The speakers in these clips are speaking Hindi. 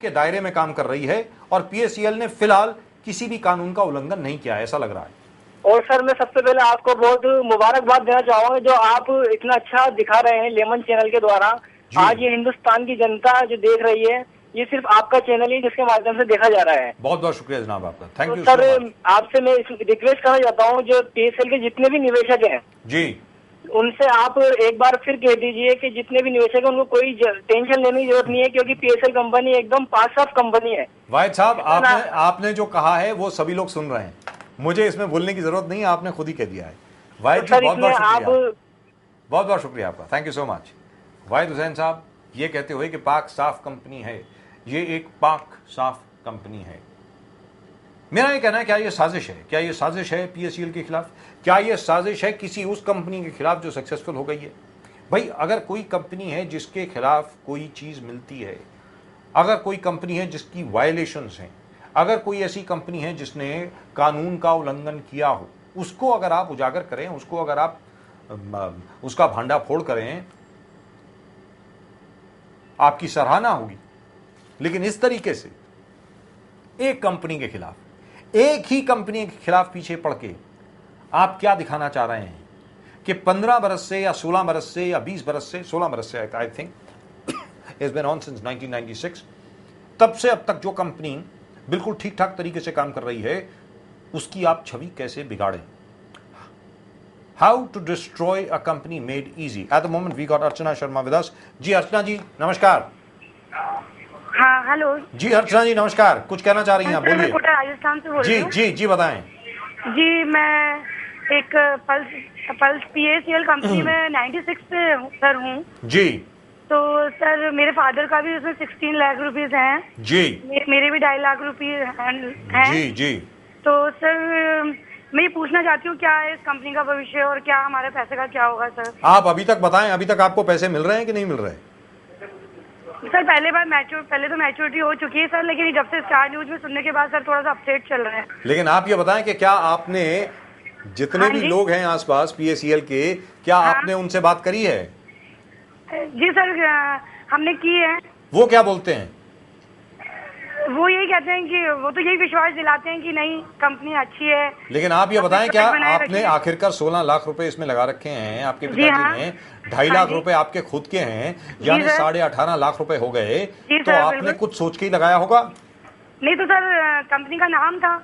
के दायरे में काम कर रही है और पीएससीएल ने फिलहाल किसी भी कानून का उल्लंघन नहीं किया है, ऐसा लग रहा है। और सर मैं सबसे पहले आपको बहुत मुबारकबाद देना चाहूंगा जो आप इतना अच्छा दिखा रहे हैं लेमन चैनल के द्वारा। आज ये हिंदुस्तान की जनता जो देख रही है ये सिर्फ आपका चैनल ही जिसके माध्यम से देखा जा रहा है। बहुत बहुत शुक्रिया जनाब आपका, थैंक यू सर। आपसे मैं रिक्वेस्ट करना चाहता हूँ जो पीएससीएल के जितने भी निवेशक हैं जी, उनसे आप एक बार फिर कह दीजिए कि जितने भी निवेशक हैं उनको कोई टेंशन लेने की जरूरत नहीं है, क्योंकि पीएससीएल कंपनी एकदम पास ऑफ कंपनी है। वाहिद साहब आपने जो कहा है वो सभी लोग सुन रहे हैं, मुझे इसमें बोलने की जरूरत नहीं है, आपने खुद ही कह दिया है। वाहिद जी बहुत बहुत शुक्रिया आपका, थैंक यू सो मच। वाहिद हुसैन साहब ये कहते हुए कि पाक साफ कंपनी है, ये एक पाक साफ कंपनी है। मेरा ये कहना है क्या ये साजिश है, क्या ये साजिश है पीएससीएल के खिलाफ, क्या ये साजिश है किसी उस कंपनी के खिलाफ जो सक्सेसफुल हो गई है। भाई अगर कोई कंपनी है जिसके खिलाफ कोई चीज मिलती है, अगर कोई कंपनी है जिसकी वायलेशंस हैं, अगर कोई ऐसी कंपनी है जिसने कानून का उल्लंघन किया हो, उसको अगर आप उजागर करें, उसको अगर आप उसका भांडाफोड़ करें, आपकी सराहना होगी। लेकिन इस तरीके से एक कंपनी के खिलाफ, एक ही कंपनी के खिलाफ पीछे पड़ के आप क्या दिखाना चाह रहे हैं कि 15 बरस से या 16 बरस से या 20 बरस से, 16 बरस से I think it's been on since 1996, तब से अब तक जो कंपनी बिल्कुल ठीक ठाक तरीके से काम कर रही है उसकी आप छवि कैसे बिगाड़ें। How to destroy a company made easy. At the moment we got Archana Sharma with us. जी अर्चना जी नमस्कार। हाँ हेलो जी अर्चना जी नमस्कार, कुछ कहना चाह रही हैं आप, बोलिए। मैं कोटा राजस्थान से बोल रही हूँ। जी बताएं। जी मैं एक पल्स पीएससीएल कंपनी में 96 से सर हूँ जी। तो सर मेरे फादर का भी उसमें 16 लाख रुपीस हैं जी, मेरे भी 2.5 लाख रुपये हैं जी। तो सर मैं ये पूछना चाहती हूँ क्या है इस कंपनी का भविष्य और क्या हमारे पैसे का क्या होगा सर। आप अभी तक बताएं, अभी तक आपको पैसे मिल रहे हैं कि नहीं मिल रहे हैं। सर पहले तो मैच्योरिटी हो चुकी है सर, लेकिन जब से स्टार न्यूज में सुनने के बाद सर थोड़ा सा अपसेट चल रहा है। लेकिन आप ये बताएं कि क्या आपने जितने भी लोग हैं आसपास पीएससीएल के, क्या आपने उनसे बात करी है। जी सर हमने की है। वो क्या बोलते हैं। वो यही कहते हैं कि वो तो यही विश्वास दिलाते हैं कि नहीं कंपनी अच्छी है। लेकिन आप ये बताएं क्या आपने आखिरकार 16 लाख रुपए इसमें लगा रखे हैं, आपके पिताजी ने 2.5 लाख रुपए आपके खुद के हैं, यानी 18.5 लाख रुपए हो गए। तो आपने कुछ सोच के ही लगाया होगा। नहीं तो सर कंपनी का नाम था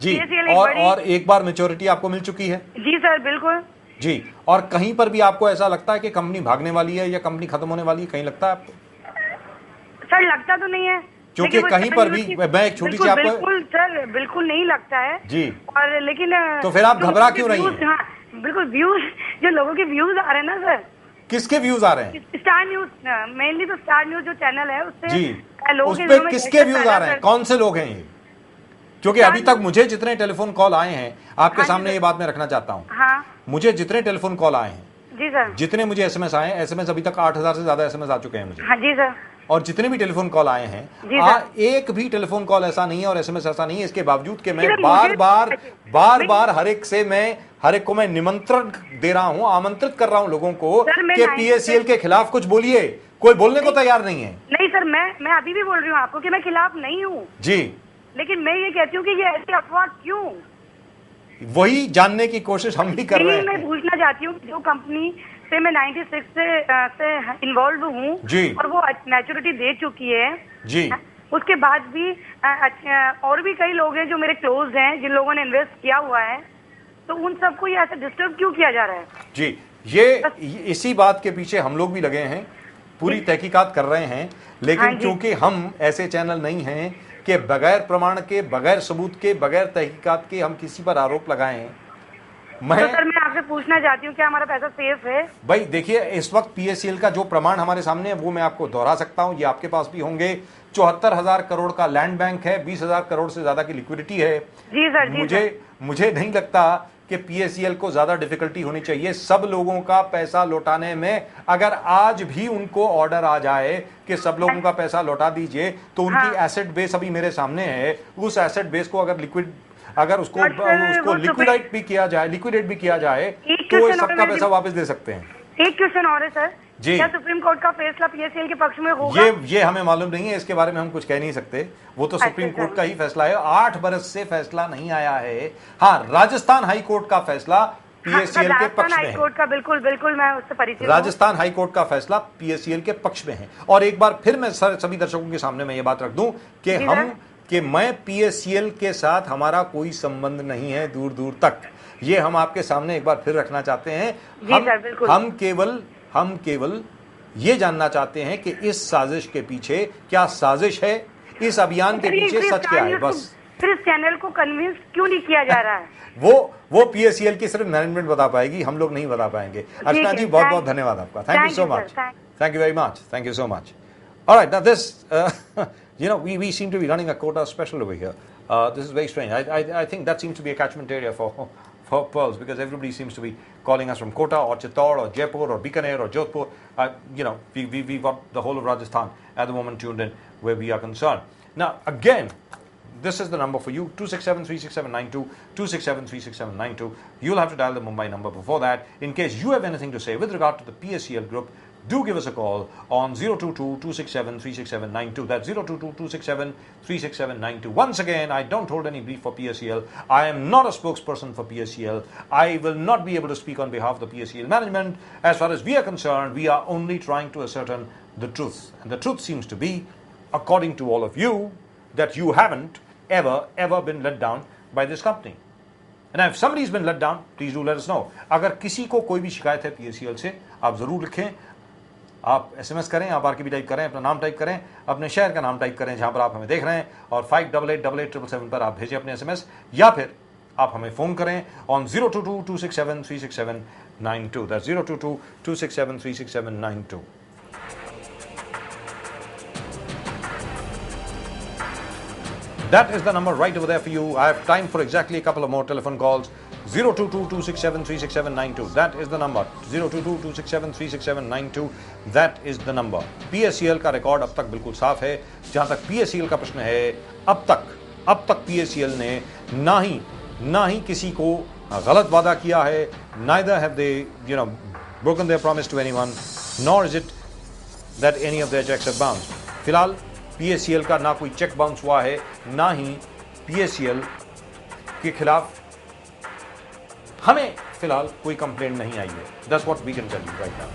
जी, और एक बार मैच्योरिटी आपको मिल चुकी है जी सर बिल्कुल जी। और कहीं पर भी आपको ऐसा लगता है कि कंपनी भागने वाली है या कंपनी खत्म होने वाली है, कहीं लगता है आपको। सर लगता तो नहीं है क्योंकि कहीं पर भी मैं एक छोटी सी आपको बिल्कुल सर बिल्कुल नहीं लगता है जी। और लेकिन तो फिर आप घबरा क्यों रही हैं। बिल्कुल व्यूज जो लोगों के व्यूज आ रहे हैं ना सर। किसके व्यूज आ रहे हैं। स्टार न्यूज मेनली तो स्टार न्यूज जो चैनल है उससे जी, उस पे किसके व्यूज आ रहे हैं, कौन से लोग हैं ये। क्योंकि अभी तक मुझे जितने टेलीफोन कॉल आए हैं आपके सामने ये बात मैं रखना चाहता हूँ। मुझे जितने टेलीफोन कॉल आए हैं जी सर, जितने मुझे एसएमएस आए हैं, एसएमएस अभी तक 8000 से ज्यादा एसएमएस आ चुके हैं मुझे। हाँ जी सर। और जितने भी टेलीफोन कॉल आए हैं एक भी टेलीफोन कॉल ऐसा नहीं है और एसएमएस ऐसा नहीं है, इसके बावजूद कि मैं बार बार हर एक को मैं निमंत्रण दे रहा हूं, आमंत्रित कर रहा हूं लोगों को कि पीएससीएल के खिलाफ कुछ बोलिए, कोई बोलने को तैयार नहीं है। नहीं सर मैं अभी भी बोल रही हूँ आपको कि मैं खिलाफ नहीं हूँ जी, लेकिन मैं ये कहती हूँ कि ये ऐसी अफवाह क्यों, वही जानने की कोशिश हम भी कर रहे हैं। मैं पूछना चाहती हूँ जो कंपनी से मैं 96 से इन्वॉल्व हूँ और वो मैच्योरिटी दे चुकी है जी, उसके बाद भी और भी कई लोग हैं जो मेरे क्लोज हैं जिन लोगों ने इन्वेस्ट किया हुआ है, तो उन सबको ये ऐसे डिस्टर्ब क्यों किया जा रहा है जी। ये इसी बात के पीछे हम लोग भी लगे हैं, पूरी तहकीकात कर रहे हैं, लेकिन चूंकि हम ऐसे चैनल नहीं हैं कि बगैर प्रमाण के, बगैर सबूत के, बगैर तहकीकात के हम किसी पर आरोप लगाएं। तो सर मैं आपसे पूछना चाहती हूँ क्या हमारा पैसा सेफ है। भाई देखिए इस वक्त पीएससीएल का जो प्रमाण हमारे सामने है वो मैं आपको दोहरा सकता हूँ, ये आपके पास भी होंगे। 74,000 करोड़ का लैंड बैंक है, 20,000 करोड़ से ज्यादा की लिक्विडिटी है जी सर। मुझे नहीं लगता कि पीएससीएल को ज्यादा डिफिकल्टी होनी चाहिए सब लोगों का पैसा लौटाने में। अगर आज भी उनको ऑर्डर आ जाए कि सब लोगों का पैसा लौटा दीजिए, तो उनकी एसेट बेस अभी मेरे सामने है, उस एसेट बेस को अगर उसको लिक्विडेट भी किया जाए तो सबका पैसा वापस दे सकते हैं। एक क्वेश्चन और है सर जी, क्या सुप्रीम कोर्ट का फैसला पीएससीएल के पक्ष में होगा? ये हमें मालूम नहीं है, इसके बारे में हम कुछ कह नहीं सकते, वो तो सुप्रीम कोर्ट का ही फैसला है। 8 बरस से फैसला नहीं आया है। हाँ, राजस्थान हाई कोर्ट का फैसला पीएससीएल के पक्ष में है। कोर्ट का बिल्कुल मैं उससे परिचित हूं। राजस्थान हाई कोर्ट का फैसला पीएससीएल के पक्ष में है। और एक बार फिर मैं सभी दर्शकों के सामने मैं ये बात रख दूं कि मैं पीएससीएल के साथ हमारा कोई संबंध नहीं है दूर दूर तक। ये हम आपके सामने एक बार फिर रखना चाहते हैं। हम केवल ये जानना चाहते हैं कि इस साजिश के पीछे क्या साजिश है, इस अभियान के पीछे सच क्या है। बस फिर इस चैनल को कन्विंस क्यों नहीं किया जा रहा है? वो पीएससीएल की सिर्फ मैनेजमेंट बता पाएगी, हम लोग नहीं बता पाएंगे। अर्चना जी, बहुत बहुत धन्यवाद आपका। Thank you so much. Thank you very much. Thank you so much. Alright, now this we seem to be running a quota special over here. This is very strange. I think that seems to be a catchment area for pearls, because everybody seems to be calling us from Kota or Chittor or Jaipur or Bikaner or Jodhpur. We've got the whole of Rajasthan at the moment tuned in where we are concerned. Now, again, this is the number for you, 267-36792, 267-36792. You'll have to dial the Mumbai number before that. In case you have anything to say with regard to the PSCL group, do give us a call on 022-267-36792. That's 022-267-36792. Once again, I don't hold any brief for PSCL. I am not a spokesperson for PSCL. I will not be able to speak on behalf of the PSCL management. As far as we are concerned, we are only trying to ascertain the truth. And the truth seems to be, according to all of you, that you haven't ever been let down by this company. And if somebody's been let down, please do let us know. अगर किसी को कोई भी शिकायत है PSCL से, आप ज़रूर लिखें। आप SMS करें, आप RKB टाइप करें, अपना नाम टाइप करें, अपने शहर का नाम टाइप करें जहां पर आप हमें देख रहे हैं, और 588877 पर आप भेजें अपने SMS, या फिर आप हमें फ़ोन करें on 022-267-36792. That's 022-267-36792. That is the number right over there for you. I have time for exactly a couple of more telephone calls. 022-267-36792. That is the number. 022-267-36792. That is the number. PSCL का रिकॉर्ड अब तक बिल्कुल साफ है। जहां तक PSCL का प्रश्न है, अब तक PSCL ने ना ही किसी को गलत वादा किया है। Neither have they, broken their promise to anyone, nor is it that any of their checks have bounced. फिलहाल PSCL का ना कोई चेक बाउंस हुआ है, ना ही PSCL के खिलाफ हमें फिलहाल कोई कंप्लेंट नहीं आई है. That's what we can tell you right now.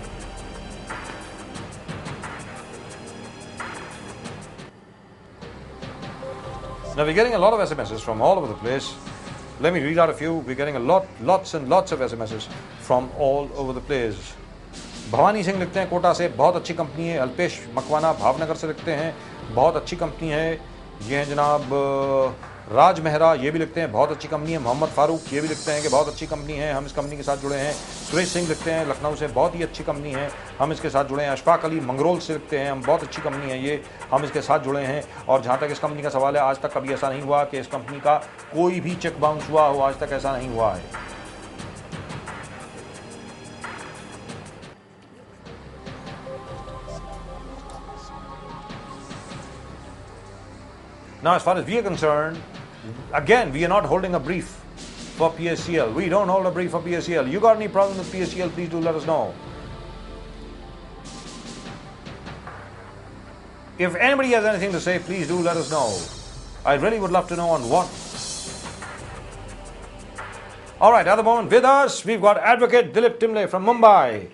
Now we're getting a lot of SMSs from all over the place. Let me read out a few. We're getting lots and lots of SMSs from all over the place. Bhavani Singh लिखते हैं कोटा से, बहुत अच्छी कंपनी है. अल्पेश मकवाना भावनगर से लिखते हैं, बहुत अच्छी कंपनी है. ये हैं जनाब राज मेहरा, ये भी लिखते हैं बहुत अच्छी कंपनी है. मोहम्मद फारूक ये भी लिखते हैं कि बहुत अच्छी कंपनी है, हम इस कंपनी के साथ जुड़े हैं. सुरेश सिंह लिखते हैं लखनऊ से, बहुत ही अच्छी कंपनी है, हम इसके साथ जुड़े हैं. अशफाक अली मंगरोल से लिखते हैं, हम बहुत अच्छी कंपनी है ये, हम इसके साथ जुड़े हैं. और जहाँ तक इस कंपनी का सवाल है, आज तक कभी ऐसा नहीं हुआ कि इस कंपनी का कोई भी चेक बाउंस हुआ हो, आज तक ऐसा नहीं हुआ है. Now, as far as we are concerned, again, we are not holding a brief for PSCL. We don't hold a brief for PSCL. You got any problem with PSCL, please do let us know. If anybody has anything to say, please do let us know. I really would love to know on what. All right, at the moment with us, we've got Advocate Dilip Timle from Mumbai.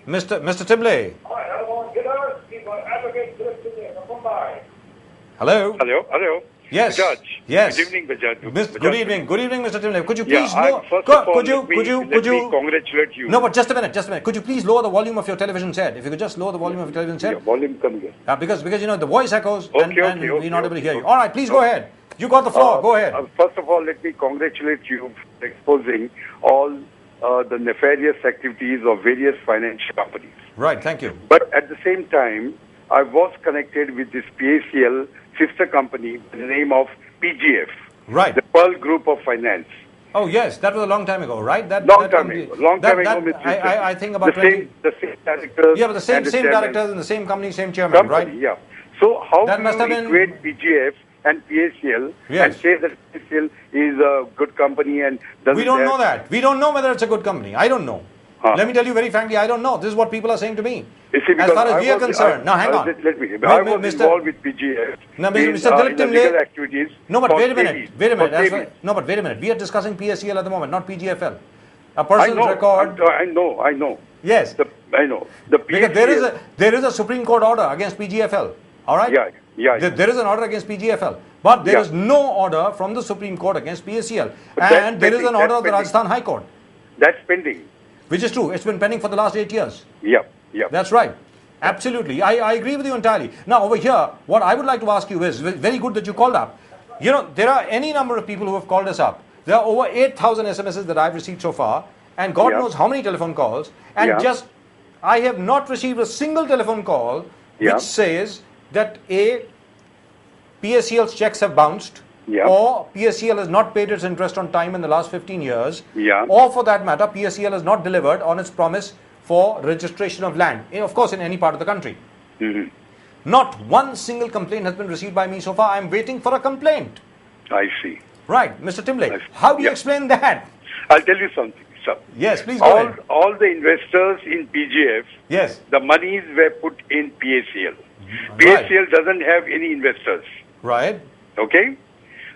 Mr. Timle. All right, at the moment with us, we've got Advocate Dilip Timle from Mumbai. Hello. Hello. Yes. Bajaj. Yes. Good evening, Bajaj. Good evening, Mr. Timle. Could you please could you congratulate you? No, but just a minute. Could you please lower the volume of your television set? If you could just lower the volume of your television set. Yeah, volume come here. Because the voice echoes and we're not able to hear you. Okay. All right, please go ahead. You got the floor. Go ahead. First of all, let me congratulate you for exposing all the nefarious activities of various financial companies. Right. Thank you. But at the same time, I was connected with this PACL sister company by the name of PGF. Right. The Pearl Group of Finance. Oh, yes. That was a long time ago, right? Long time ago. I think about the same directors. Yeah, but the same directors in the same company, same chairman, right? Yeah. So how that do must you have equate PGF and PACL and say that PACL is a good company and doesn't We don't know that. We don't know whether it's a good company. I don't know. Let me tell you very frankly, I don't know. This is what people are saying to me. You see, As far as we are concerned. Now, hang on. Let me. I was involved with PGF. No, Mr. Dilip legal activities. No, but wait a minute. Wait a minute. For No, but wait a minute. We are discussing PSEL at the moment, not PGFL. A person's record. I know. Yes. I know. The PSEL, because there is a Supreme Court order against PGFL. All right? Yeah. There is an order against PGFL. But there is no order from the Supreme Court against PSEL. And there is an order of the Rajasthan High Court. That's pending. Which is true. It's been pending for the last 8 years. Yeah. That's right. Absolutely. I agree with you entirely. Now, over here, what I would like to ask you is, very good that you called up. You know, there are any number of people who have called us up. There are over 8,000 SMSs that I've received so far. And God knows how many telephone calls. And I have not received a single telephone call which says that PSEL's checks have bounced, or PSEL has not paid its interest on time in the last 15 years, or for that matter, PSEL has not delivered on its promise for registration of land, of course, in any part of the country. Not one single complaint has been received by me so far. I'm waiting for a complaint. I see. Right, Mr. Timley, how do you explain that? I'll tell you something, sir. Yes, please go ahead. All the investors in PGF, the monies were put in PSEL. PSEL doesn't have any investors. Right. Okay?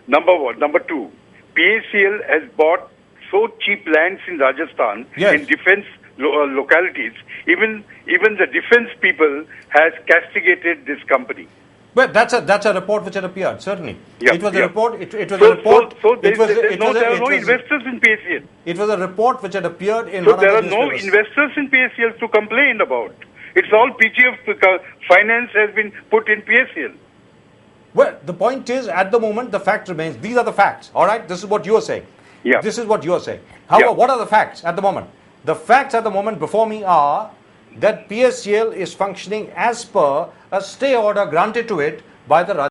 Number one. Number two, PSEL has bought so cheap lands in Rajasthan in defense localities. Even the defense people has castigated this company. But that's a report which had appeared, certainly. It was a report. It was a report. So there are no investors in PSEL. It was a report which had appeared in. So there are no investors in PSEL to complain about. It's all PGF finance has been put in PSEL. Well, the point is, at the moment, the fact remains. These are the facts. All right, this is what you are saying. This is what you are saying. However, what are the facts at the moment? The facts at the moment before me are that PSEL is functioning as per a stay order granted to it by the